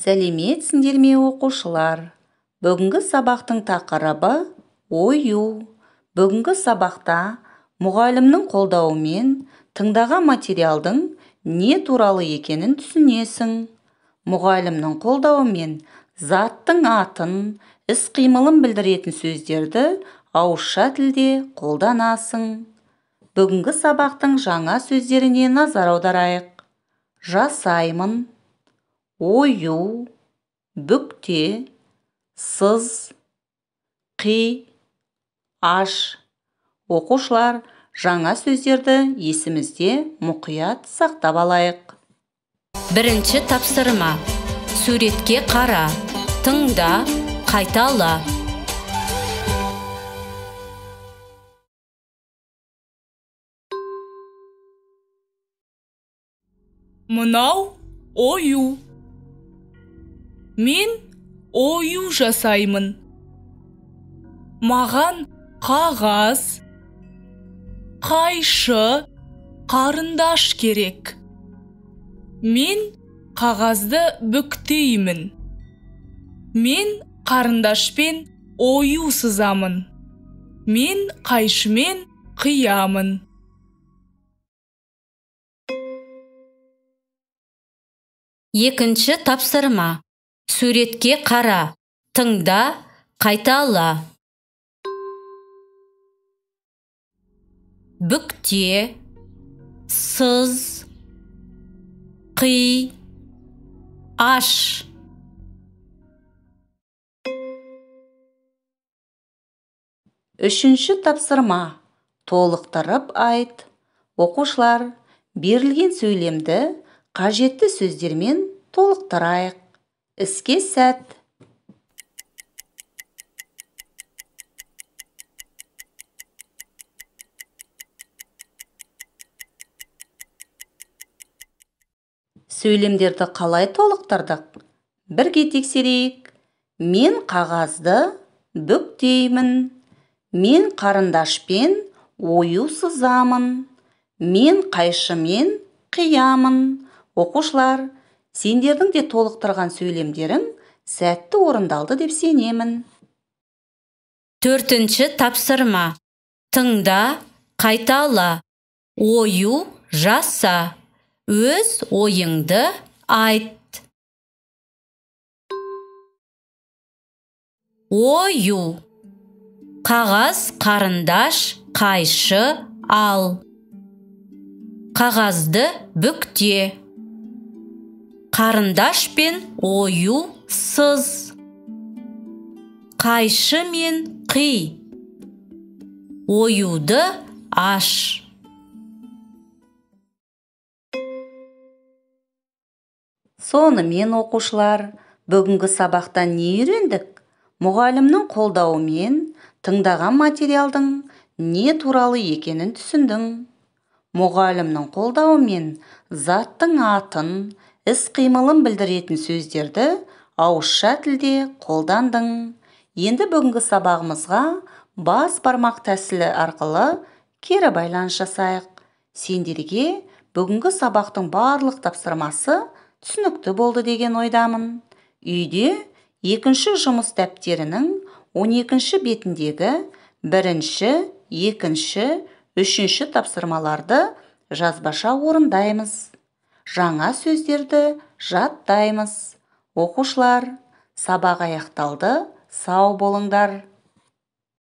Сәлеметсіңдер ме оқушылар? Бүгінгі сабақтың тақырыбы ою. Бүгінгі сабақта мұғалімнің қолдауымен тыңдаған материалдың не туралы екенін түсінесің. Мұғалімнің қолдауымен заттың атын, іс-қимылын білдіретін сөздерді ауызша тілде қолданасың. Бүгінгі сабақтың жаңа сөздеріне назар аударайық. Жасаймын, ою, бүкте, сыз, қи, аш. Оқушылар, жаңа сөздерді есімізде мұқият сақтап алайық. Бірінші тапсырма. Суретке қара, тыңда, қайтала. Мынау ою. Мен ою жасаймын. Маған қағаз, қайшы, қарындаш керек. Мен қағазды бүктеймін. Мен қарындашпен ою сызамын. Мен қайшымен қиямын. Екінші тапсырма. Суретке қара, тыңда, қайтала. Бүкте, сыз, қи, аш. Үшінші тапсырма. Толықтырып айт. Оқушылар, берілген сөйлемді қажетті сөздермен толықтырайық. Іске сәт. Сөйлемдерді қалай толықтырдық? Бірге тексерейік. Мен қағазды бүктеймін. Мен қарындашпен ою сызамын. Мен қайшымен қиямын. Оқушылар, сендердің де толықтырған сөйлемдерің сәтті орындалды деп сенемін. Төртінші тапсырма. Тыңда, қайтала. Ою жаса. Өз ойыңды айт. Ою. Қағаз, қарындаш, қайшы ал. Қағазды бүкте. Қарындашпен ою сыз. Қайшы мен қи. Оюды аш. Сонымен оқушылар, бүгінгі сабақта не үйрендік? Мұғалімнің қолдауымен тыңдаған материалдың не туралы екенін түсіндің. Мұғалімнің қолдауымен заттың атын, іс-қимылын білдіретін сөздерді ауызша тілде қолдандың. Енді бүгінгі сабағымызға бас бармақ тәсілі арқылы кері байланыс жасайық. Сендерге бүгінгі сабақтың барлық тапсырмасы түсінікті болды деген ойдамын. Үйде екінші жұмыс дәптерінің 12-ші бетіндегі бірінші, екінші, үшінші тапсырмаларды жазбаша орындаймыз. Жаңа сөздерді жаттаймыз. Оқушылар, сабақ аяқталды. Сау болыңдар.